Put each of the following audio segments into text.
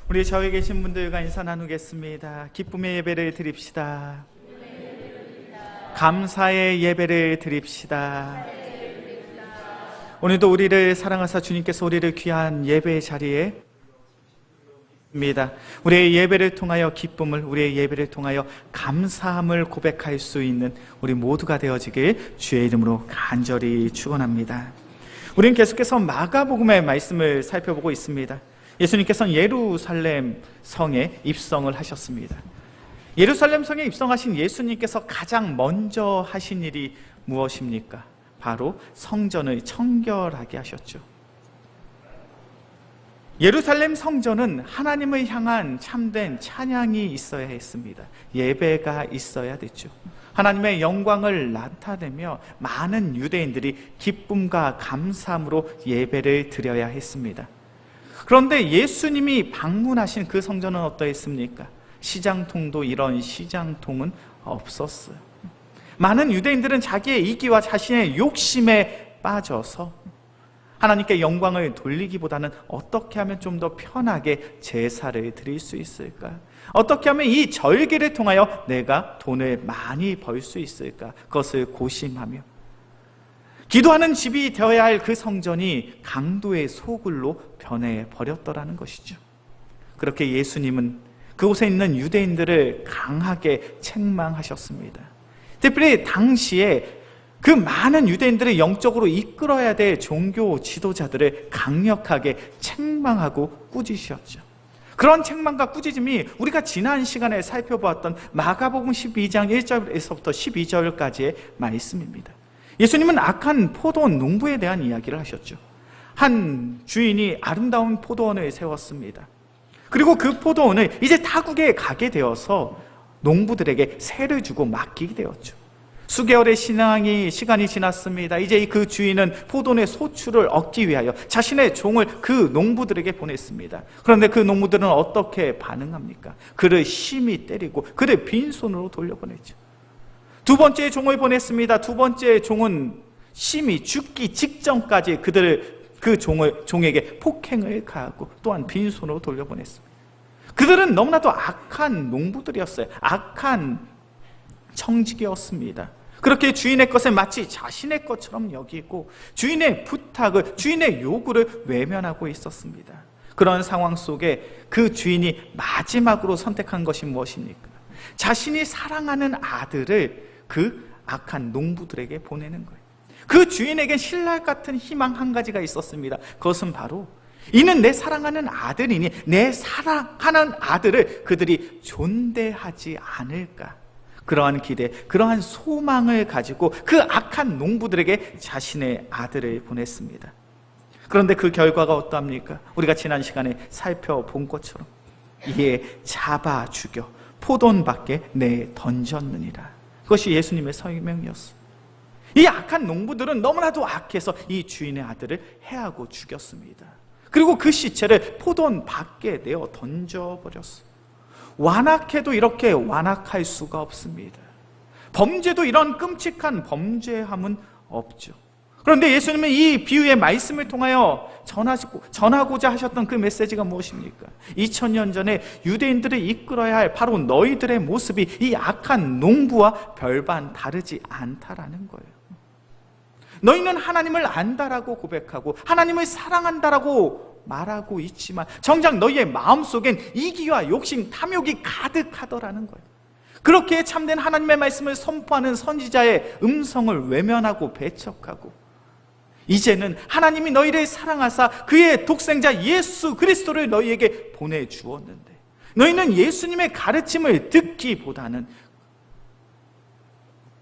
우리 저기 계신 분들과 인사 나누겠습니다. 기쁨의 예배를 드립시다. 감사의 예배를 드립시다. 오늘도 우리를 사랑하사 주님께서 우리를 귀한 예배의 자리에 입니다. 우리의 예배를 통하여 기쁨을, 우리의 예배를 통하여 감사함을 고백할 수 있는 우리 모두가 되어지길 주의 이름으로 간절히 축원합니다. 우리는 계속해서 마가복음의 말씀을 살펴보고 있습니다. 예수님께서는 예루살렘 성에 입성을 하셨습니다. 예루살렘 성에 입성하신 예수님께서 가장 먼저 하신 일이 무엇입니까? 바로 성전을 청결하게 하셨죠. 예루살렘 성전은 하나님을 향한 참된 찬양이 있어야 했습니다. 예배가 있어야 됐죠. 하나님의 영광을 나타내며 많은 유대인들이 기쁨과 감사함으로 예배를 드려야 했습니다. 그런데 예수님이 방문하신 그 성전은 어떠했습니까? 시장통도 이런 시장통은 없었어요. 많은 유대인들은 자기의 이기와 자신의 욕심에 빠져서 하나님께 영광을 돌리기보다는 어떻게 하면 좀 더 편하게 제사를 드릴 수 있을까? 어떻게 하면 이 절기를 통하여 내가 돈을 많이 벌 수 있을까? 그것을 고심하며 기도하는 집이 되어야 할 그 성전이 강도의 소굴로 변해버렸더라는 것이죠. 그렇게 예수님은 그곳에 있는 유대인들을 강하게 책망하셨습니다. 특별히 당시에 그 많은 유대인들을 영적으로 이끌어야 될 종교 지도자들을 강력하게 책망하고 꾸짖으셨죠. 그런 책망과 꾸짖음이 우리가 지난 시간에 살펴보았던 마가복음 12장 1절에서부터 12절까지의 말씀입니다. 예수님은 악한 포도원 농부에 대한 이야기를 하셨죠. 한 주인이 아름다운 포도원을 세웠습니다. 그리고 그 포도원을 이제 타국에 가게 되어서 농부들에게 세를 주고 맡기게 되었죠. 수개월의 시간이 지났습니다. 이제 그 주인은 포도원의 소출을 얻기 위하여 자신의 종을 그 농부들에게 보냈습니다. 그런데 그 농부들은 어떻게 반응합니까? 그를 심히 때리고 그를 빈손으로 돌려보냈죠. 두 번째 종을 보냈습니다. 두 번째 종은 심히 죽기 직전까지 그 종에게 폭행을 가하고 또한 빈손으로 돌려보냈습니다. 그들은 너무나도 악한 농부들이었어요. 악한 청지기였습니다. 그렇게 주인의 것을 마치 자신의 것처럼 여기고 주인의 부탁을, 주인의 요구를 외면하고 있었습니다. 그런 상황 속에 그 주인이 마지막으로 선택한 것이 무엇입니까? 자신이 사랑하는 아들을 그 악한 농부들에게 보내는 거예요. 그 주인에겐 신랄 같은 희망 한 가지가 있었습니다. 그것은 바로 이는 내 사랑하는 아들이니 내 사랑하는 아들을 그들이 존대하지 않을까? 그러한 기대, 그러한 소망을 가지고 그 악한 농부들에게 자신의 아들을 보냈습니다. 그런데 그 결과가 어떠합니까? 우리가 지난 시간에 살펴본 것처럼 이에 잡아 죽여 포도원 밖에 내던졌느니라. 그것이 예수님의 설명이었어요. 이 악한 농부들은 너무나도 악해서 이 주인의 아들을 해하고 죽였습니다. 그리고 그 시체를 포도원 밖에 내어 던져버렸어요. 완악해도 이렇게 완악할 수가 없습니다. 범죄도 이런 끔찍한 범죄함은 없죠. 그런데 예수님은 이 비유의 말씀을 통하여 전하고자 하셨던 그 메시지가 무엇입니까? 2000년 전에 유대인들을 이끌어야 할 바로 너희들의 모습이 이 악한 농부와 별반 다르지 않다라는 거예요. 너희는 하나님을 안다라고 고백하고 하나님을 사랑한다라고 말하고 있지만 정작 너희의 마음속엔 이기와 욕심, 탐욕이 가득하더라는 거예요. 그렇게 참된 하나님의 말씀을 선포하는 선지자의 음성을 외면하고 배척하고 이제는 하나님이 너희를 사랑하사 그의 독생자 예수 그리스도를 너희에게 보내주었는데 너희는 예수님의 가르침을 듣기보다는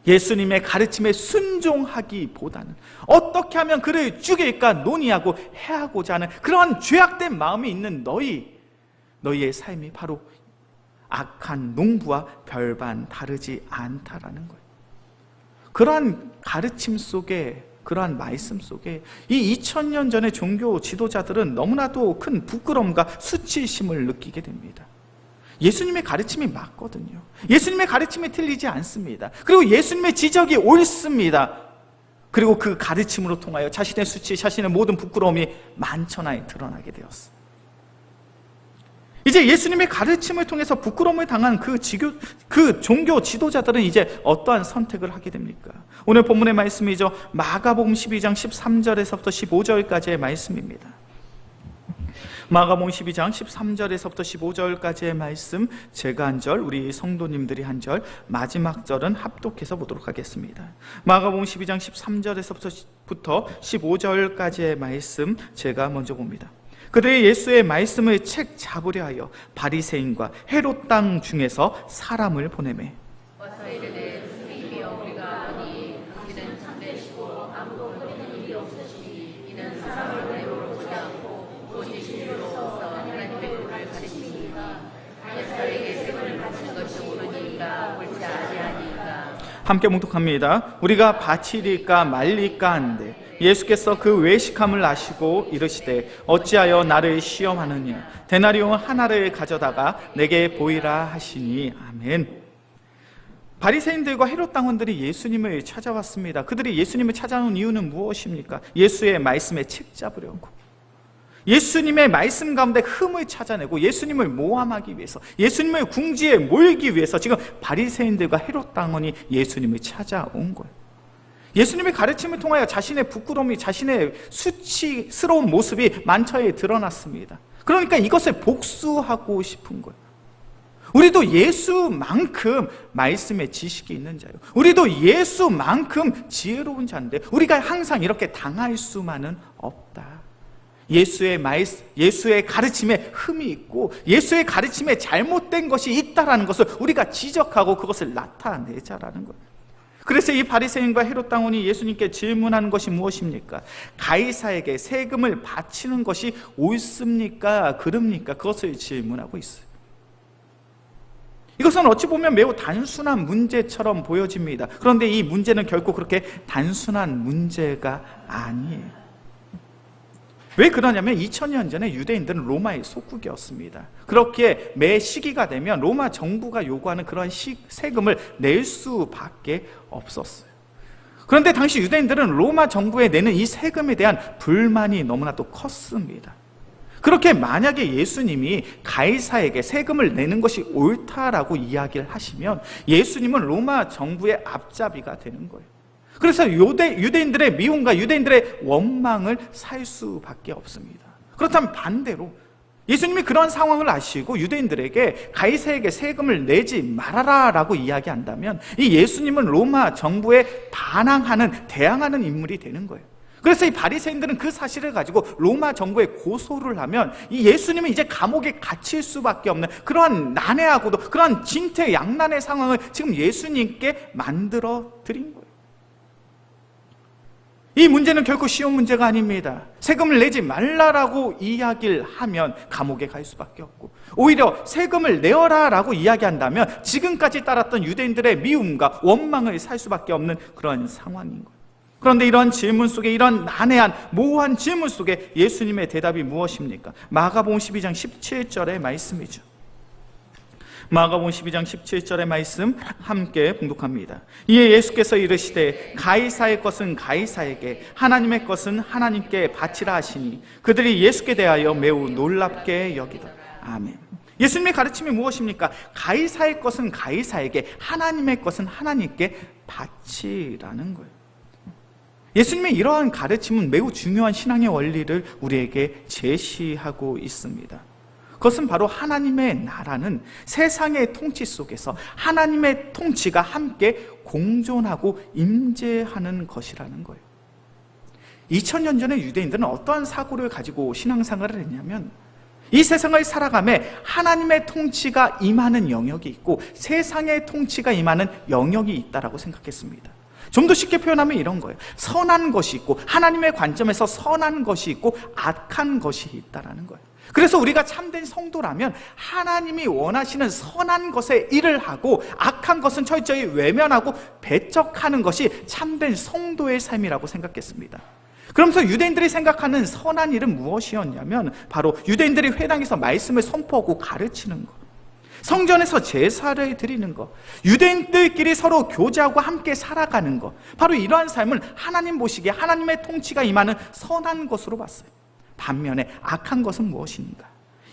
예수님의 가르침에 순종하기보다는 어떻게 하면 그를 죽일까 논의하고 해하고자 하는 그러한 죄악된 마음이 있는 너희의 삶이 바로 악한 농부와 별반 다르지 않다라는 거예요. 그러한 가르침 속에, 그러한 말씀 속에 이 2000년 전의 종교 지도자들은 너무나도 큰 부끄러움과 수치심을 느끼게 됩니다. 예수님의 가르침이 맞거든요. 예수님의 가르침이 틀리지 않습니다. 그리고 예수님의 지적이 옳습니다. 그리고 그 가르침으로 통하여 자신의 수치, 자신의 모든 부끄러움이 만천하에 드러나게 되었어요. 이제 예수님의 가르침을 통해서 부끄러움을 당한 그 종교 지도자들은 이제 어떠한 선택을 하게 됩니까? 오늘 본문의 말씀이죠. 마가복음 12장 13절에서부터 15절까지의 말씀입니다. 마가복음 12장 13절에서부터 15절까지의 말씀, 제가 한 절, 우리 성도님들이 한 절, 마지막 절은 합독해서 보도록 하겠습니다. 마가복음 12장 13절에서부터 15절까지의 말씀, 제가 먼저 봅니다. 그들이 예수의 말씀을 책 잡으려 하여 바리새인과 헤롯 땅 중에서 사람을 보내매 와서 이르되 주님이여 우리가 보니 이는 참되시고 아무도 끊는 일이 없으시니 이는 사람을 외모로 보지 않고 오직 진리로서 하나님의 뜻을 가르치시니까 가이사에게 세금을 바치는 것이 옳으니까 옳지 아니하니까. 함께 묵독합니다. 우리가 바치리까 말리까 한데 예수께서 그 외식함을 아시고 이르시되 어찌하여 나를 시험하느냐 데나리온 하나를 가져다가 내게 보이라 하시니. 아멘. 바리새인들과 헤롯 당원들이 예수님을 찾아왔습니다. 그들이 예수님을 찾아온 이유는 무엇입니까? 예수의 말씀에 책 잡으려고, 예수님의 말씀 가운데 흠을 찾아내고 예수님을 모함하기 위해서, 예수님을 궁지에 몰기 위해서 지금 바리새인들과 헤롯 당원이 예수님을 찾아온 거예요. 예수님의 가르침을 통하여 자신의 부끄러움이, 자신의 수치스러운 모습이 만처에 드러났습니다. 그러니까 이것을 복수하고 싶은 거예요. 우리도 예수만큼 말씀의 지식이 있는 자예요. 우리도 예수만큼 지혜로운 자인데 우리가 항상 이렇게 당할 수만은 없다. 예수의 가르침에 흠이 있고 예수의 가르침에 잘못된 것이 있다라는 것을 우리가 지적하고 그것을 나타내자라는 거예요. 그래서 이 바리새인과 헤롯 당원이 예수님께 질문하는 것이 무엇입니까? 가이사에게 세금을 바치는 것이 옳습니까? 그릅니까? 그것을 질문하고 있어요. 이것은 어찌 보면 매우 단순한 문제처럼 보여집니다. 그런데 이 문제는 결코 그렇게 단순한 문제가 아니에요. 왜 그러냐면 2000년 전에 유대인들은 로마의 속국이었습니다. 그렇게 매 시기가 되면 로마 정부가 요구하는 그런 세금을 낼 수밖에 없었어요. 그런데 당시 유대인들은 로마 정부에 내는 이 세금에 대한 불만이 너무나도 컸습니다. 그렇게 만약에 예수님이 가이사에게 세금을 내는 것이 옳다라고 이야기를 하시면 예수님은 로마 정부의 앞잡이가 되는 거예요. 그래서 유대인들의 미움과 유대인들의 원망을 살 수밖에 없습니다. 그렇다면 반대로 예수님이 그런 상황을 아시고 유대인들에게 가이사에게 세금을 내지 말아라 라고 이야기한다면 이 예수님은 로마 정부에 대항하는 인물이 되는 거예요. 그래서 이 바리새인들은 그 사실을 가지고 로마 정부에 고소를 하면 이 예수님은 이제 감옥에 갇힐 수밖에 없는 그러한 난해하고도 그러한 진퇴양난의 상황을 지금 예수님께 만들어 드린 거예요. 이 문제는 결코 쉬운 문제가 아닙니다. 세금을 내지 말라라고 이야기를 하면 감옥에 갈 수밖에 없고, 오히려 세금을 내어라라고 이야기한다면 지금까지 따랐던 유대인들의 미움과 원망을 살 수밖에 없는 그런 상황인 거예요. 그런데 이런 질문 속에, 이런 난해한 모호한 질문 속에 예수님의 대답이 무엇입니까? 마가복음 12장 17절의 말씀이죠. 마가복음 12장 17절의 말씀 함께 봉독합니다. 이에 예수께서 이르시되 가이사의 것은 가이사에게, 하나님의 것은 하나님께 바치라 하시니 그들이 예수께 대하여 매우 놀랍게 여기더라. 아멘. 예수님의 가르침이 무엇입니까? 가이사의 것은 가이사에게, 하나님의 것은 하나님께 바치라는 거예요. 예수님의 이러한 가르침은 매우 중요한 신앙의 원리를 우리에게 제시하고 있습니다. 그것은 바로 하나님의 나라는 세상의 통치 속에서 하나님의 통치가 함께 공존하고 임재하는 것이라는 거예요. 2000년 전에 유대인들은 어떠한 사고를 가지고 신앙생활을 했냐면 이 세상을 살아가며 하나님의 통치가 임하는 영역이 있고 세상의 통치가 임하는 영역이 있다라고 생각했습니다. 좀 더 쉽게 표현하면 이런 거예요. 선한 것이 있고 하나님의 관점에서 선한 것이 있고 악한 것이 있다라는 거예요. 그래서 우리가 참된 성도라면 하나님이 원하시는 선한 것에 일을 하고 악한 것은 철저히 외면하고 배척하는 것이 참된 성도의 삶이라고 생각했습니다. 그러면서 유대인들이 생각하는 선한 일은 무엇이었냐면 바로 유대인들이 회당에서 말씀을 선포하고 가르치는 것, 성전에서 제사를 드리는 것, 유대인들끼리 서로 교제하고 함께 살아가는 것, 바로 이러한 삶은 하나님 보시기에 하나님의 통치가 임하는 선한 것으로 봤어요. 반면에 악한 것은 무엇인가?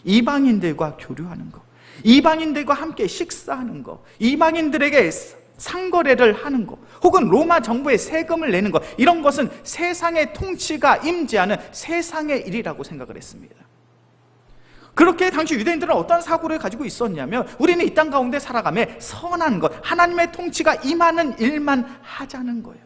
이방인들과 교류하는 것, 이방인들과 함께 식사하는 것, 이방인들에게 상거래를 하는 것, 혹은 로마 정부에 세금을 내는 것, 이런 것은 세상의 통치가 임재하는 세상의 일이라고 생각을 했습니다. 그렇게 당시 유대인들은 어떤 사고를 가지고 있었냐면, 우리는 이 땅 가운데 살아가며 선한 것, 하나님의 통치가 임하는 일만 하자는 거예요.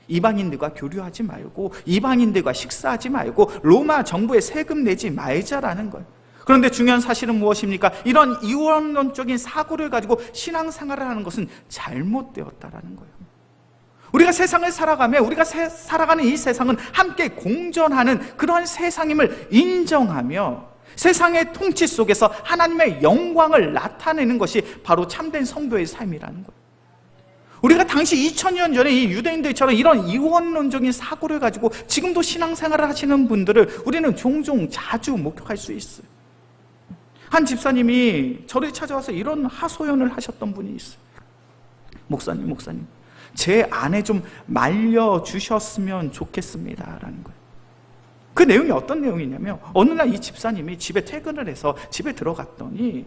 이방인들과 교류하지 말고, 이방인들과 식사하지 말고, 로마 정부에 세금 내지 말자라는 거예요. 그런데 중요한 사실은 무엇입니까? 이런 이원론적인 사고를 가지고 신앙생활을 하는 것은 잘못되었다라는 거예요. 우리가 세상을 살아가며 우리가 살아가는 이 세상은 함께 공존하는 그런 세상임을 인정하며 세상의 통치 속에서 하나님의 영광을 나타내는 것이 바로 참된 성도의 삶이라는 거예요. 우리가 당시 2000년 전에 이 유대인들처럼 이런 이원론적인 사고를 가지고 지금도 신앙생활을 하시는 분들을 우리는 종종 자주 목격할 수 있어요. 한 집사님이 저를 찾아와서 이런 하소연을 하셨던 분이 있어요. 목사님, 제 아내 좀 말려주셨으면 좋겠습니다 라는 거예요. 그 내용이 어떤 내용이냐면, 어느 날 이 집사님이 집에 퇴근을 해서 집에 들어갔더니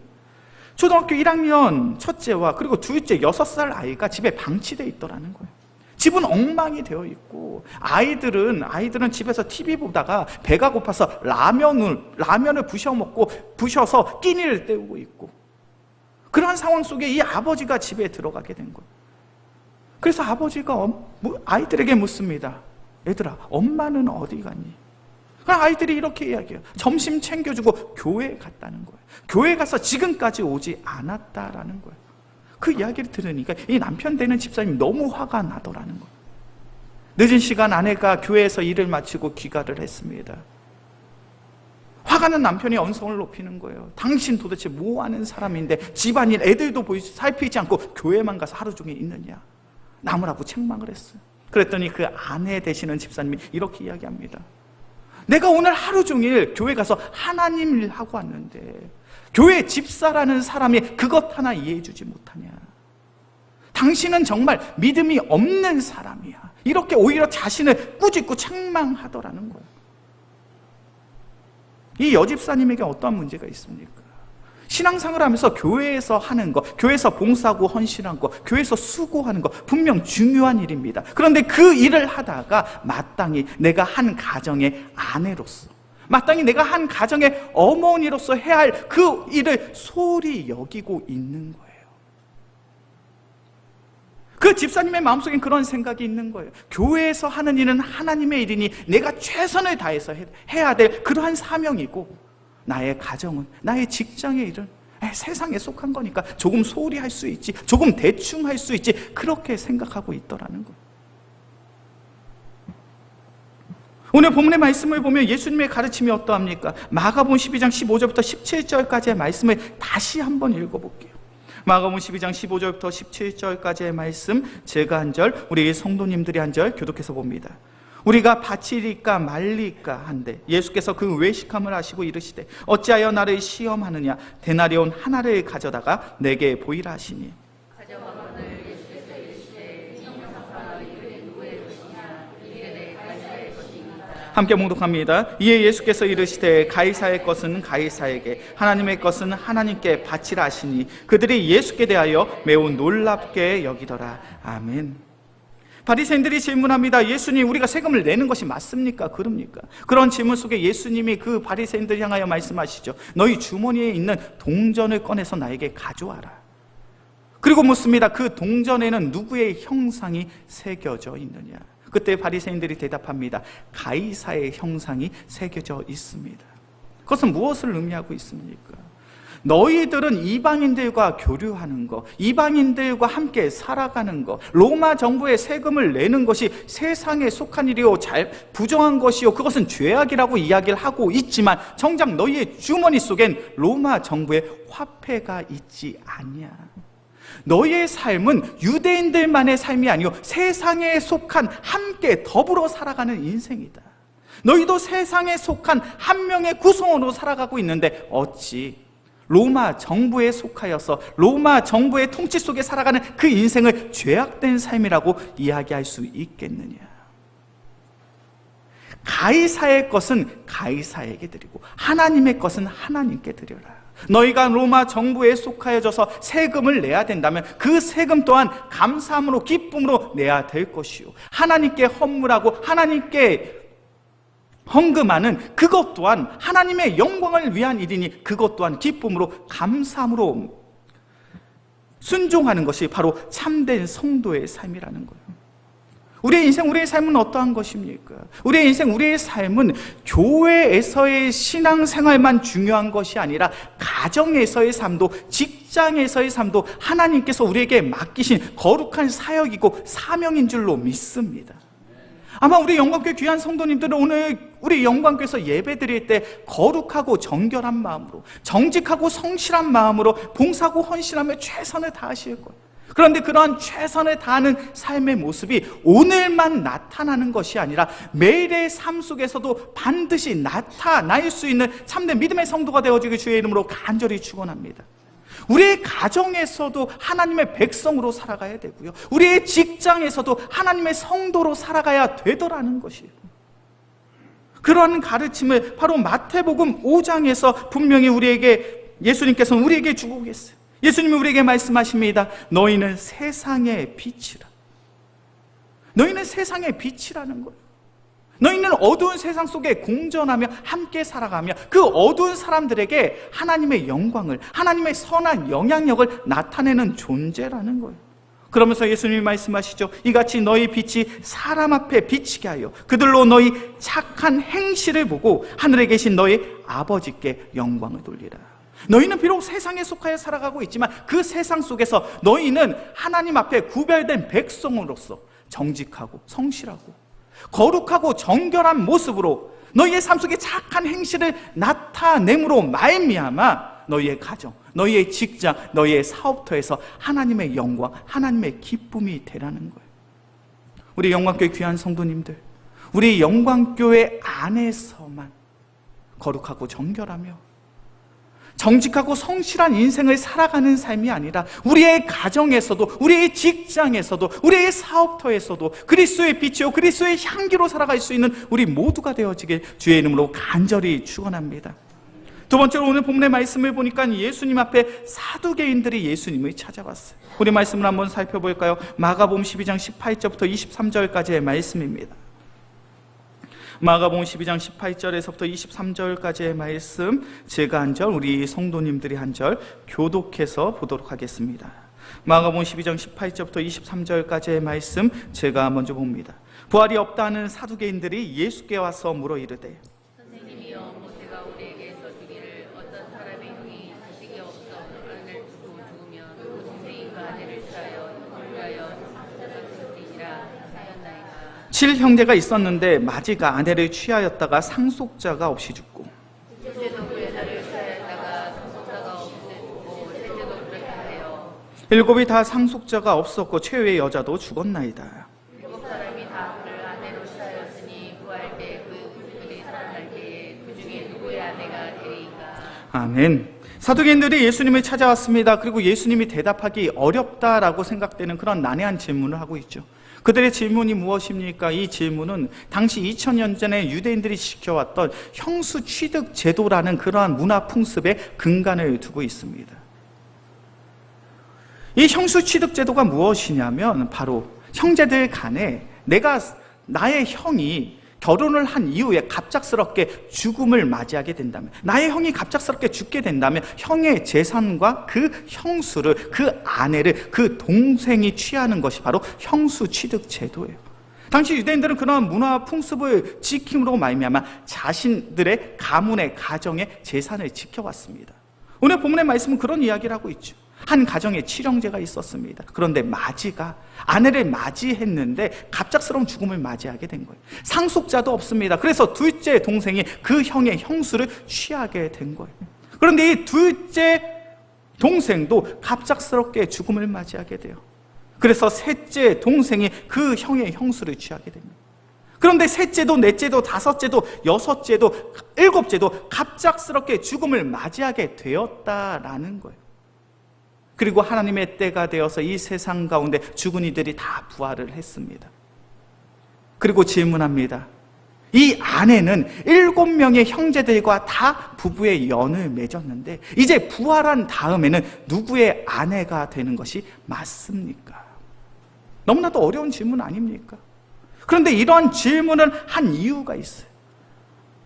초등학교 1학년 첫째와 그리고 둘째 6살 아이가 집에 방치되어 있더라는 거예요. 집은 엉망이 되어 있고 아이들은 집에서 TV 보다가 배가 고파서 라면을 부셔서 끼니를 때우고 있고, 그런 상황 속에 이 아버지가 집에 들어가게 된 거예요. 그래서 아버지가 아이들에게 묻습니다. 얘들아, 엄마는 어디 갔니? 아이들이 이렇게 이야기해요. 점심 챙겨주고 교회에 갔다는 거예요. 교회 가서 지금까지 오지 않았다라는 거예요. 그 이야기를 들으니까 이 남편 되는 집사님이 너무 화가 나더라는 거예요. 늦은 시간 아내가 교회에서 일을 마치고 귀가를 했습니다. 화가 난 남편이 언성을 높이는 거예요. 당신 도대체 뭐 하는 사람인데 집안일 애들도 살피지 않고 교회만 가서 하루 종일 있느냐. 나무라고 책망을 했어요. 그랬더니 그 아내 되시는 집사님이 이렇게 이야기합니다. 내가 오늘 하루 종일 교회 가서 하나님 일 하고 왔는데 교회 집사라는 사람이 그것 하나 이해해 주지 못하냐. 당신은 정말 믿음이 없는 사람이야. 이렇게 오히려 자신을 꾸짖고 책망하더라는 거예요. 이 여집사님에게 어떠한 문제가 있습니까? 신앙생활을 하면서 교회에서 하는 것, 교회에서 봉사하고 헌신한 것, 교회에서 수고하는 것 분명 중요한 일입니다. 그런데 그 일을 하다가 마땅히 내가 한 가정의 아내로서, 마땅히 내가 한 가정의 어머니로서 해야 할 그 일을 소홀히 여기고 있는 거예요. 그 집사님의 마음속엔 그런 생각이 있는 거예요. 교회에서 하는 일은 하나님의 일이니 내가 최선을 다해서 해야 될 그러한 사명이고, 나의 가정은, 나의 직장의 일은 세상에 속한 거니까 조금 소홀히 할 수 있지, 조금 대충 할 수 있지, 그렇게 생각하고 있더라는 거예요. 오늘 본문의 말씀을 보면 예수님의 가르침이 어떠합니까? 마가복음 12장 15절부터 17절까지의 말씀을 다시 한번 읽어볼게요. 마가복음 12장 15절부터 17절까지의 말씀, 제가 한 절, 우리 성도님들이 한 절 교독해서 봅니다. 우리가 바치리까 말리까 한데 예수께서 그 외식함을 하시고 이르시되 어찌하여 나를 시험하느냐. 데나리온 하나를 가져다가 내게 보이라 하시니. 함께 봉독합니다. 이에 예수께서 이르시되 가이사의 것은 가이사에게, 하나님의 것은 하나님께 바치라 하시니 그들이 예수께 대하여 매우 놀랍게 여기더라. 아멘. 바리새인들이 질문합니다. 예수님, 우리가 세금을 내는 것이 맞습니까? 그럽니까? 그런 질문 속에 예수님이 그 바리새인들 향하여 말씀하시죠. 너희 주머니에 있는 동전을 꺼내서 나에게 가져와라. 그리고 묻습니다. 그 동전에는 누구의 형상이 새겨져 있느냐? 그때 바리새인들이 대답합니다. 가이사의 형상이 새겨져 있습니다. 그것은 무엇을 의미하고 있습니까? 너희들은 이방인들과 교류하는 것, 이방인들과 함께 살아가는 것, 로마 정부에 세금을 내는 것이 세상에 속한 일이요, 부정한 것이요, 그것은 죄악이라고 이야기를 하고 있지만 정작 너희의 주머니 속엔 로마 정부의 화폐가 있지 않냐. 너희의 삶은 유대인들만의 삶이 아니요, 세상에 속한 함께 더불어 살아가는 인생이다. 너희도 세상에 속한 한 명의 구성원으로 살아가고 있는데 어찌 로마 정부에 속하여서 로마 정부의 통치 속에 살아가는 그 인생을 죄악된 삶이라고 이야기할 수 있겠느냐. 가이사의 것은 가이사에게 드리고 하나님의 것은 하나님께 드려라. 너희가 로마 정부에 속하여져서 세금을 내야 된다면 그 세금 또한 감사함으로 기쁨으로 내야 될 것이요, 하나님께 헌물하고 하나님께 헌금하는 그것 또한 하나님의 영광을 위한 일이니 그것 또한 기쁨으로 감사함으로 순종하는 것이 바로 참된 성도의 삶이라는 거예요. 우리의 인생, 우리의 삶은 어떠한 것입니까? 우리의 인생, 우리의 삶은 교회에서의 신앙생활만 중요한 것이 아니라 가정에서의 삶도, 직장에서의 삶도 하나님께서 우리에게 맡기신 거룩한 사역이고 사명인 줄로 믿습니다. 아마 우리 영광교회 귀한 성도님들은 오늘 우리 영광교회에서 예배 드릴 때 거룩하고 정결한 마음으로, 정직하고 성실한 마음으로 봉사하고 헌신하며 최선을 다하실 거예요. 그런데 그러한 최선을 다하는 삶의 모습이 오늘만 나타나는 것이 아니라 매일의 삶 속에서도 반드시 나타날 수 있는 참된 믿음의 성도가 되어주길 주의 이름으로 간절히 축원합니다. 우리의 가정에서도 하나님의 백성으로 살아가야 되고요, 우리의 직장에서도 하나님의 성도로 살아가야 되더라는 것이에요. 그러한 가르침을 바로 마태복음 5장에서 분명히 예수님께서는 우리에게 주고 계세요. 예수님이 우리에게 말씀하십니다. 너희는 세상의 빛이라. 너희는 세상의 빛이라는 거예요. 너희는 어두운 세상 속에 공존하며 함께 살아가며 그 어두운 사람들에게 하나님의 영광을, 하나님의 선한 영향력을 나타내는 존재라는 거예요. 그러면서 예수님이 말씀하시죠. 이같이 너희 빛이 사람 앞에 비치게 하여 그들로 너희 착한 행실을 보고 하늘에 계신 너희 아버지께 영광을 돌리라. 너희는 비록 세상에 속하여 살아가고 있지만 그 세상 속에서 너희는 하나님 앞에 구별된 백성으로서 정직하고 성실하고 거룩하고 정결한 모습으로 너희의 삶 속에 착한 행실을 나타냄으로 말미암아 너희의 가정, 너희의 직장, 너희의 사업터에서 하나님의 영광, 하나님의 기쁨이 되라는 거예요. 우리 영광교회 귀한 성도님들, 우리 영광교회 안에서만 거룩하고 정결하며 정직하고 성실한 인생을 살아가는 삶이 아니라 우리의 가정에서도, 우리의 직장에서도, 우리의 사업터에서도 그리스도의 빛이요 그리스도의 향기로 살아갈 수 있는 우리 모두가 되어지길 주의 이름으로 간절히 축원합니다. 두 번째로 오늘 본문의 말씀을 보니까 예수님 앞에 사두개인들이 예수님을 찾아왔어요. 우리 말씀을 한번 살펴볼까요? 마가복음 12장 18절부터 23절까지의 말씀입니다. 마가복음 12장 18절에서부터 23절까지의 말씀, 제가 한 절, 우리 성도님들이 한 절 교독해서 보도록 하겠습니다. 마가복음 12장 18절부터 23절까지의 말씀, 제가 먼저 봅니다. 부활이 없다는 사두개인들이 예수께 와서 물어 이르되, 선생님이여, 모세가 우리에게 써주기를 어떤 사람의 형이 자식이 없어 아내를 두고 죽으면 그 선생이 그 아내를 취하여 돌려하여 상속자가 하였나이까. 7형제가 있었는데 마지가 아내를 취하였다가 상속자가 없이 죽고, 둘째도 그 여자를 취하였다가 상속자가 없이 죽고, 셋째도 그렇다 하여 7이 다 상속자가 없었고 최후의 여자도 죽었나이다. 7사람이 다 그를 아내로 취하였으니 구할 때 그들이 살아날 때에 그 중에 누구의 아내가 되리이까. 아멘. 사두개인들이 예수님을 찾아왔습니다. 그리고 예수님이 대답하기 어렵다라고 생각되는 그런 난해한 질문을 하고 있죠. 그들의 질문이 무엇입니까? 이 질문은 당시 2000년 전에 유대인들이 지켜왔던 형수 취득 제도라는 그러한 문화 풍습에 근간을 두고 있습니다. 이 형수 취득 제도가 무엇이냐면 바로 형제들 간에 나의 형이 결혼을 한 이후에 갑작스럽게 죽음을 맞이하게 된다면, 나의 형이 갑작스럽게 죽게 된다면 형의 재산과 그 형수를, 그 아내를 그 동생이 취하는 것이 바로 형수 취득 제도예요. 당시 유대인들은 그런 문화 풍습을 지킴으로 말미암아 자신들의 가문의 가정의 재산을 지켜왔습니다. 오늘 본문의 말씀은 그런 이야기를 하고 있죠. 한 가정에 7형제가 있었습니다. 그런데 마지가 아내를 맞이했는데 갑작스러운 죽음을 맞이하게 된 거예요. 상속자도 없습니다. 그래서 둘째 동생이 그 형의 형수를 취하게 된 거예요. 그런데 이 둘째 동생도 갑작스럽게 죽음을 맞이하게 돼요. 그래서 셋째 동생이 그 형의 형수를 취하게 됩니다. 그런데 셋째도, 넷째도, 다섯째도, 여섯째도, 일곱째도 갑작스럽게 죽음을 맞이하게 되었다라는 거예요. 그리고 하나님의 때가 되어서 이 세상 가운데 죽은 이들이 다 부활을 했습니다. 그리고 질문합니다. 이 아내는 7명의 형제들과 다 부부의 연을 맺었는데 이제 부활한 다음에는 누구의 아내가 되는 것이 맞습니까? 너무나도 어려운 질문 아닙니까? 그런데 이러한 질문을 한 이유가 있어요.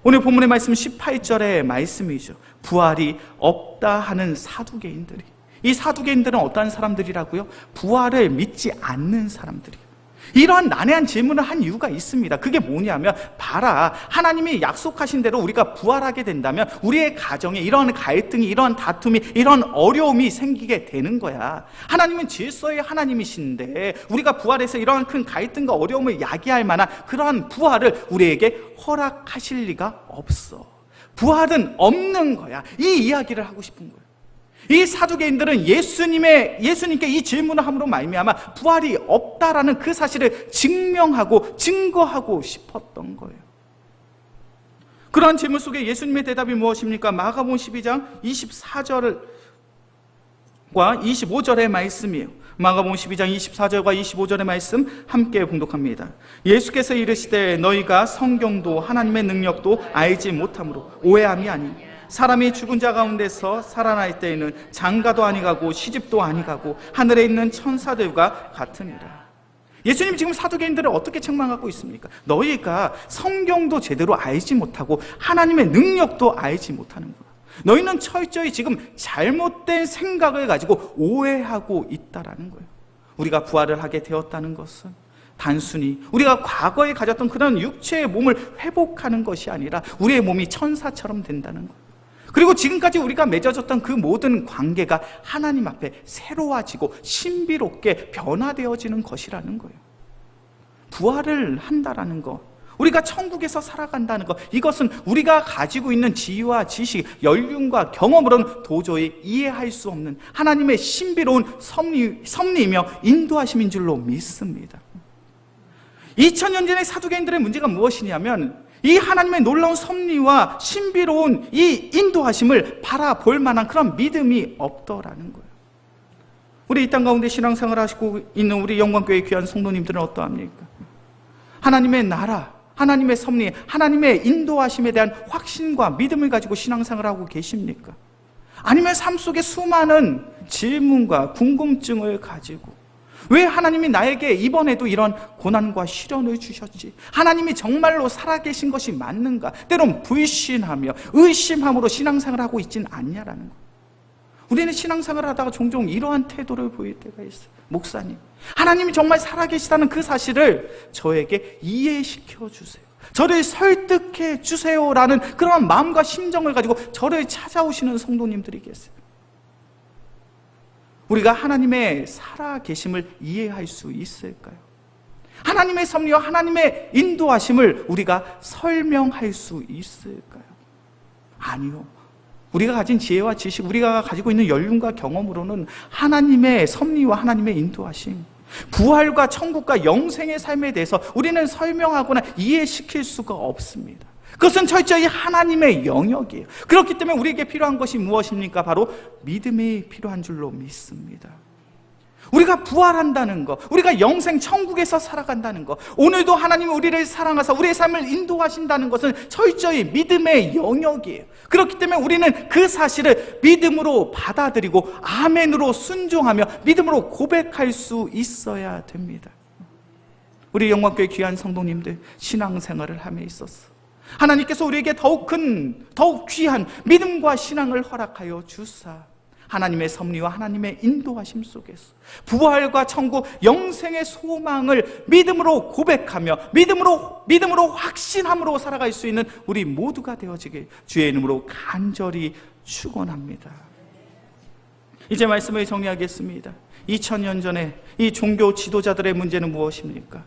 오늘 본문의 말씀 18절의 말씀이죠. 부활이 없다 하는 사두개인들이. 이 사두개인들은 어떠한 사람들이라고요? 부활을 믿지 않는 사람들이에요. 이러한 난해한 질문을 한 이유가 있습니다. 그게 뭐냐면, 봐라, 하나님이 약속하신 대로 우리가 부활하게 된다면 우리의 가정에 이러한 갈등이, 이러한 다툼이, 이러한 어려움이 생기게 되는 거야. 하나님은 질서의 하나님이신데 우리가 부활해서 이러한 큰 갈등과 어려움을 야기할 만한 그러한 부활을 우리에게 허락하실 리가 없어. 부활은 없는 거야. 이 이야기를 하고 싶은 거예요. 이 사두개인들은 예수님께 이 질문을 함으로 말미암아 부활이 없다라는 그 사실을 증명하고 증거하고 싶었던 거예요. 그러한 질문 속에 예수님의 대답이 무엇입니까? 마가복음 12장 24절과 25절의 말씀이에요. 마가복음 12장 24절과 25절의 말씀 함께 봉독합니다. 예수께서 이르시되 너희가 성경도 하나님의 능력도 알지 못함으로 오해함이 아니니 사람이 죽은 자 가운데서 살아날 때에는 장가도 아니가고 시집도 아니가고 하늘에 있는 천사들과 같으니라. 예수님 지금 사두개인들을 어떻게 책망하고 있습니까? 너희가 성경도 제대로 알지 못하고 하나님의 능력도 알지 못하는구나. 너희는 철저히 지금 잘못된 생각을 가지고 오해하고 있다라는 거예요. 우리가 부활을 하게 되었다는 것은 단순히 우리가 과거에 가졌던 그런 육체의 몸을 회복하는 것이 아니라 우리의 몸이 천사처럼 된다는 거예요. 그리고 지금까지 우리가 맺어졌던 그 모든 관계가 하나님 앞에 새로워지고 신비롭게 변화되어지는 것이라는 거예요. 부활을 한다라는 것, 우리가 천국에서 살아간다는 것, 이것은 우리가 가지고 있는 지혜와 지식, 연륜과 경험으로는 도저히 이해할 수 없는 하나님의 신비로운 섭리이며 인도하심인 줄로 믿습니다. 2000년 전의 사두개인들의 문제가 무엇이냐면 이 하나님의 놀라운 섭리와 신비로운 이 인도하심을 바라볼 만한 그런 믿음이 없더라는 거예요. 우리 이 땅 가운데 신앙생활을 하시고 있는 우리 영광교회 귀한 성도님들은 어떠합니까? 하나님의 나라, 하나님의 섭리, 하나님의 인도하심에 대한 확신과 믿음을 가지고 신앙생활을 하고 계십니까? 아니면 삶 속에 수많은 질문과 궁금증을 가지고 왜 하나님이 나에게 이번에도 이런 고난과 시련을 주셨지? 하나님이 정말로 살아계신 것이 맞는가? 때론 불신하며 의심함으로 신앙생활을 하고 있진 않냐라는 거예요. 우리는 신앙생활을 하다가 종종 이러한 태도를 보일 때가 있어요. 목사님, 하나님이 정말 살아계시다는 그 사실을 저에게 이해시켜 주세요. 저를 설득해 주세요라는 그런 마음과 심정을 가지고 저를 찾아오시는 성도님들이 계세요. 우리가 하나님의 살아계심을 이해할 수 있을까요? 하나님의 섭리와 하나님의 인도하심을 우리가 설명할 수 있을까요? 아니요. 우리가 가진 지혜와 지식, 우리가 가지고 있는 연륜과 경험으로는 하나님의 섭리와 하나님의 인도하심, 부활과 천국과 영생의 삶에 대해서 우리는 설명하거나 이해시킬 수가 없습니다. 그것은 철저히 하나님의 영역이에요. 그렇기 때문에 우리에게 필요한 것이 무엇입니까? 바로 믿음이 필요한 줄로 믿습니다. 우리가 부활한다는 것, 우리가 영생 천국에서 살아간다는 것, 오늘도 하나님은 우리를 사랑하사 우리의 삶을 인도하신다는 것은 철저히 믿음의 영역이에요. 그렇기 때문에 우리는 그 사실을 믿음으로 받아들이고 아멘으로 순종하며 믿음으로 고백할 수 있어야 됩니다. 우리 영광교회 귀한 성도님들, 신앙생활을 함에 있어서 하나님께서 우리에게 더욱 귀한 믿음과 신앙을 허락하여 주사 하나님의 섭리와 하나님의 인도하심 속에서 부활과 천국, 영생의 소망을 믿음으로 고백하며 믿음으로 확신함으로 살아갈 수 있는 우리 모두가 되어지길 주의 이름으로 간절히 축원합니다. 이제 말씀을 정리하겠습니다. 2000년 전에 이 종교 지도자들의 문제는 무엇입니까?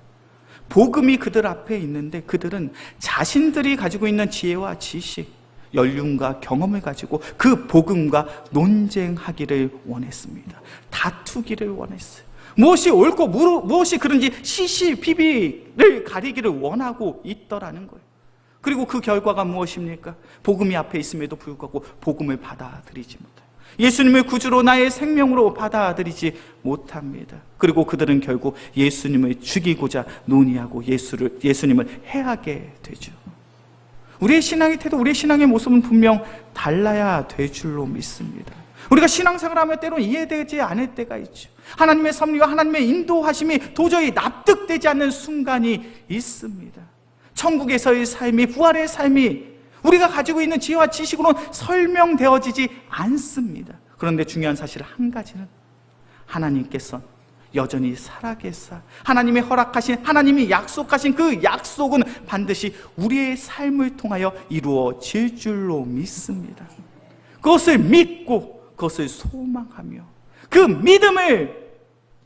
복음이 그들 앞에 있는데 그들은 자신들이 가지고 있는 지혜와 지식, 연륜과 경험을 가지고 그 복음과 논쟁하기를 원했습니다. 다투기를 원했어요. 무엇이 옳고 무엇이 그런지 시시비비를 가리기를 원하고 있더라는 거예요. 그리고 그 결과가 무엇입니까? 복음이 앞에 있음에도 불구하고 복음을 받아들이지 못해요. 예수님을 구주로 나의 생명으로 받아들이지 못합니다. 그리고 그들은 결국 예수님을 죽이고자 논의하고 예수님을 해하게 되죠. 우리의 신앙의 태도, 우리의 신앙의 모습은 분명 달라야 될 줄로 믿습니다. 우리가 신앙생활하며 때로는 이해되지 않을 때가 있죠. 하나님의 섭리와 하나님의 인도하심이 도저히 납득되지 않는 순간이 있습니다. 천국에서의 삶이, 부활의 삶이 우리가 가지고 있는 지혜와 지식으로는 설명되어지지 않습니다. 그런데 중요한 사실 한 가지는 하나님께서 여전히 살아계사 하나님이 허락하신, 하나님이 약속하신 그 약속은 반드시 우리의 삶을 통하여 이루어질 줄로 믿습니다. 그것을 믿고 그것을 소망하며 그 믿음을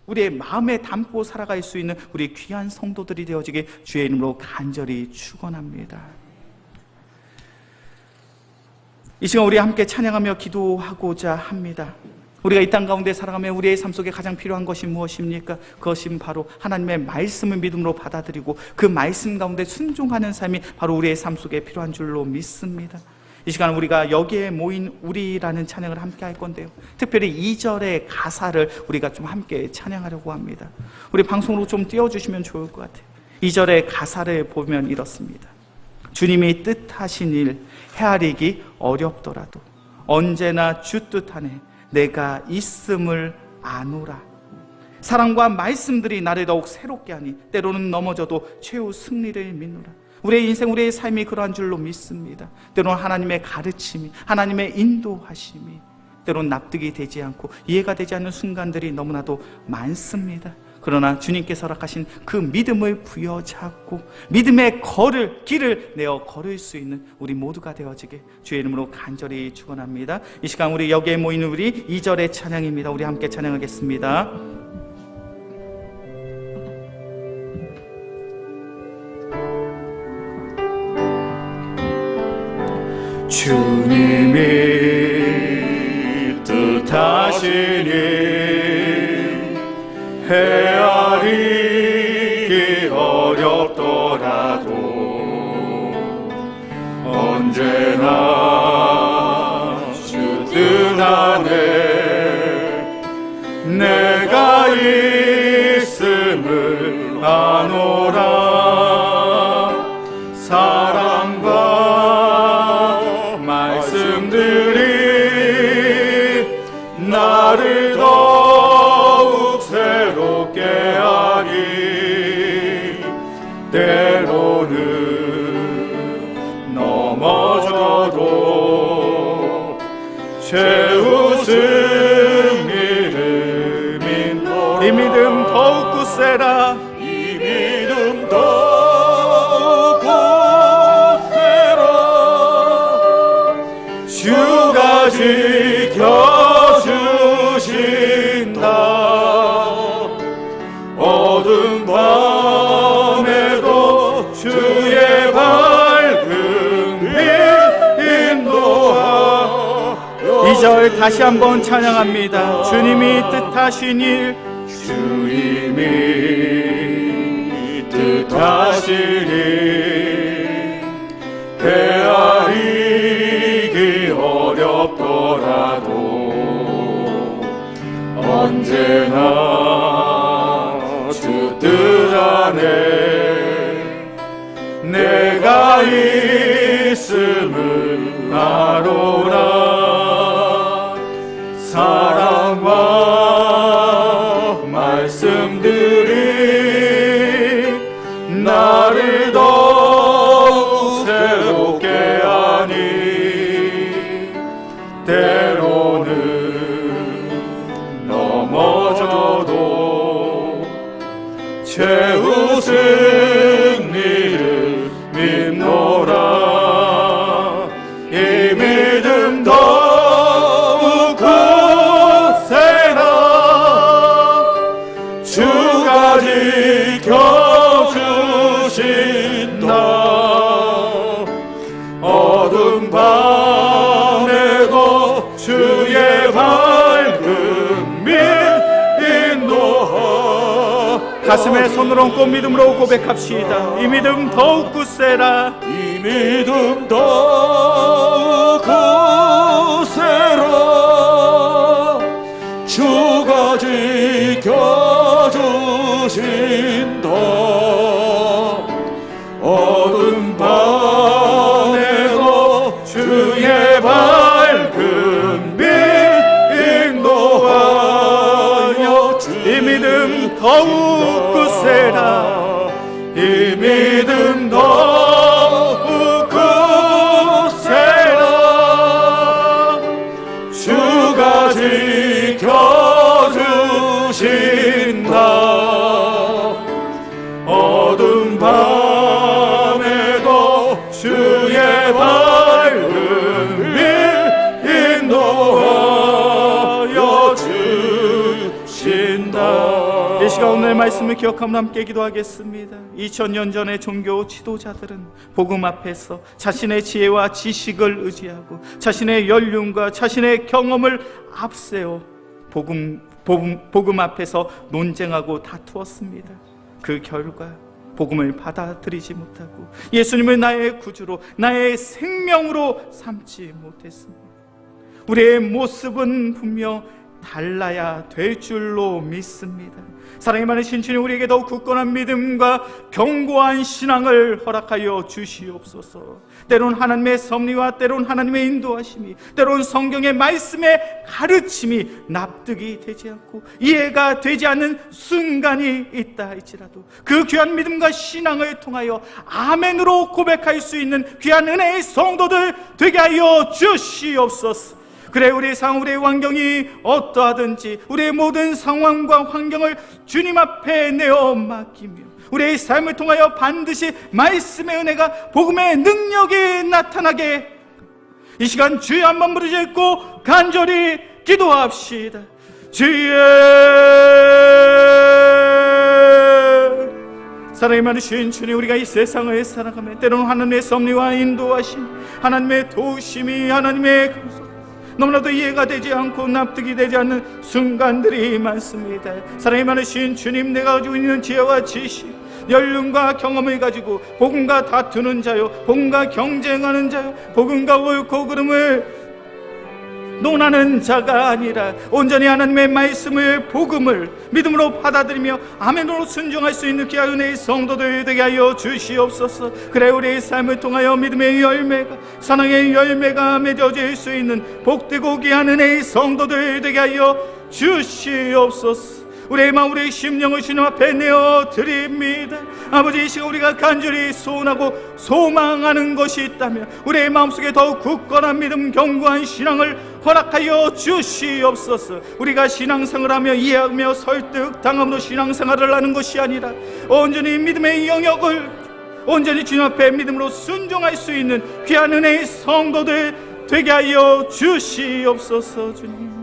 우리의 마음에 담고 살아갈 수 있는 우리 귀한 성도들이 되어지길 주의 이름으로 간절히 축원합니다. 이 시간 우리 함께 찬양하며 기도하고자 합니다. 우리가 이 땅 가운데 살아가며 우리의 삶 속에 가장 필요한 것이 무엇입니까? 그것은 바로 하나님의 말씀을 믿음으로 받아들이고 그 말씀 가운데 순종하는 삶이 바로 우리의 삶 속에 필요한 줄로 믿습니다. 이 시간 우리가 여기에 모인 우리라는 찬양을 함께 할 건데요, 특별히 2절의 가사를 우리가 좀 함께 찬양하려고 합니다. 우리 방송으로 좀 띄워주시면 좋을 것 같아요. 2절의 가사를 보면 이렇습니다. 주님이 뜻하신 일 헤아리기 어렵더라도 언제나 주 뜻하네 내가 있음을 아노라. 사랑과 말씀들이 나를 더욱 새롭게 하니 때로는 넘어져도 최후 승리를 믿노라. 우리의 인생, 우리의 삶이 그러한 줄로 믿습니다. 때로는 하나님의 가르침이, 하나님의 인도하심이 때로는 납득이 되지 않고 이해가 되지 않는 순간들이 너무나도 많습니다. 그러나 주님께서 허락하신 그 믿음을 부여잡고 믿음의 길을 내어 걸을 수 있는 우리 모두가 되어지게 주의 이름으로 간절히 축원합니다. 이 시간 우리 여기에 모인 우리 2절의 찬양입니다. 우리 함께 찬양하겠습니다. 주님이 뜻하신 일 헤아리기 어렵더라도 언제나 주 뜻 안에 내가 있음을 아노라. 사랑과 말씀들이 나를 더욱 새롭게 하니 때로는 넘어져도 최후 승리를 믿노라. 이 믿음 더욱 굳세라. 이 믿음 더욱 굳세라. 주가 지켜주신다. 어두운 밤에도 주의 밝은 빛 인도하. 2절 다시 한번 찬양합니다. 주님이 뜻하신 일, 주님이 뜻하신 일 헤아리기 어렵더라도 언제나 주 뜻 안에 내가 있음을 아노라. 사랑과 말씀들이 나를 더욱 새롭게 하니 때로는 넘어져도 최후 승리를 믿노라. 이 믿음 더욱 굳세라. 주가 지켜주신다. 어두운 밤에도 주의 밝은 빛 인도하. 가슴에 손을 얹고 믿음으로 고백합시다. 이 믿음 더욱 굳세라. 이 믿음 더욱 굳세라. 주가 지켜주신다. 어두운 밤에 더욱 굳세라. 이 믿음 더욱 굳세라. 주가 지켜주신다. 어두운 밤에도 주의 밝은 빛 인도하여 주신다. 이 시간 오늘의 말씀을 기억하며 함께 기도하겠습니다. 2000년 전의 종교 지도자들은 복음 앞에서 자신의 지혜와 지식을 의지하고 자신의 연륜과 자신의 경험을 앞세워 복음 앞에서 논쟁하고 다투었습니다. 그 결과 복음을 받아들이지 못하고 예수님을 나의 구주로, 나의 생명으로 삼지 못했습니다. 우리의 모습은 분명 달라야 될 줄로 믿습니다. 사랑이 많으신 주님, 우리에게 더욱 굳건한 믿음과 견고한 신앙을 허락하여 주시옵소서. 때론 하나님의 섭리와 때론 하나님의 인도하심이, 때론 성경의 말씀의 가르침이 납득이 되지 않고 이해가 되지 않는 순간이 있다 할지라도 그 귀한 믿음과 신앙을 통하여 아멘으로 고백할 수 있는 귀한 은혜의 성도들 되게 하여 주시옵소서. 그래, 우리의 상황, 우리의 환경이 어떠하든지 우리의 모든 상황과 환경을 주님 앞에 내어 맡기며 우리의 삶을 통하여 반드시 말씀의 은혜가, 복음의 능력이 나타나게 이 시간 주의 한번 부르짖고 간절히 기도합시다. 주의 사랑이 많으신 주님, 우리가 이 세상을 살아가며 때로는 하나님의 섭리와 인도하심, 하나님의 도우심이, 하나님의 너무나도 이해가 되지 않고 납득이 되지 않는 순간들이 많습니다. 사랑이 많으신 주님, 내가 가지고 있는 지혜와 지식, 연륜과 경험을 가지고 복음과 다투는 자요, 복음과 경쟁하는 자요, 복음과 옳고 그름을 논하는 자가 아니라 온전히 하나님의 말씀을, 복음을 믿음으로 받아들이며 아멘으로 순종할 수 있는 귀한 은혜의 성도들 되게 하여 주시옵소서. 그래, 우리의 삶을 통하여 믿음의 열매가, 사랑의 열매가 맺어질 수 있는 복되고 귀한 은혜의 성도들 되게 하여 주시옵소서. 우리의 마음, 우리의 심령을 주님 앞에 내어드립니다. 아버지, 이 시간 우리가 간절히 소원하고 소망하는 것이 있다면 우리의 마음속에 더욱 굳건한 믿음, 견고한 신앙을 허락하여 주시옵소서. 우리가 신앙생활하며 이해하며 설득당함으로 신앙생활을 하는 것이 아니라 온전히 믿음의 영역을 온전히 주님 앞에 믿음으로 순종할 수 있는 귀한 은혜의 성도들 되게 하여 주시옵소서. 주님,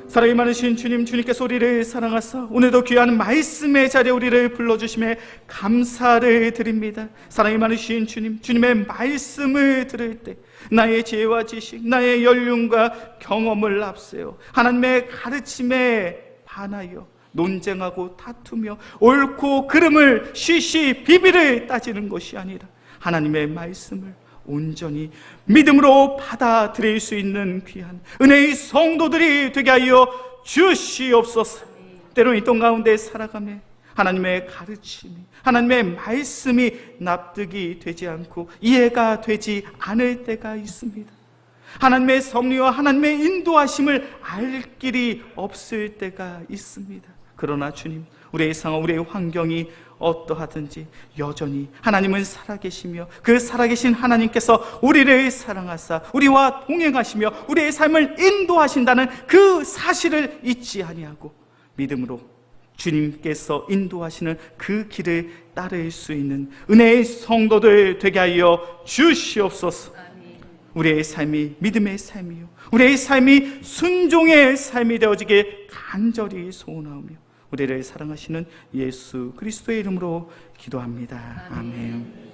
사랑이 많으신 주님, 주님께서 우리를 사랑하사 오늘도 귀한 말씀의 자리에 우리를 불러주심에 감사를 드립니다. 사랑이 많으신 주님, 주님의 말씀을 들을 때 나의 지혜와 지식, 나의 연륜과 경험을 앞세워 하나님의 가르침에 반하여 논쟁하고 다투며 옳고 그름을 시시 비비를 따지는 것이 아니라 하나님의 말씀을 온전히 믿음으로 받아들일 수 있는 귀한 은혜의 성도들이 되게 하여 주시옵소서. 때로는 이 땅 가운데 살아가며 하나님의 가르침이, 하나님의 말씀이 납득이 되지 않고 이해가 되지 않을 때가 있습니다. 하나님의 섭리와 하나님의 인도하심을 알 길이 없을 때가 있습니다. 그러나 주님, 우리의 상황, 우리의 환경이 어떠하든지 여전히 하나님은 살아계시며 그 살아계신 하나님께서 우리를 사랑하사 우리와 동행하시며 우리의 삶을 인도하신다는 그 사실을 잊지 아니하고 믿음으로 주님께서 인도하시는 그 길을 따를 수 있는 은혜의 성도들 되게 하여 주시옵소서. 우리의 삶이 믿음의 삶이요, 우리의 삶이 순종의 삶이 되어지게 간절히 소원하오며 우리를 사랑하시는 예수 그리스도의 이름으로 기도합니다. 아멘.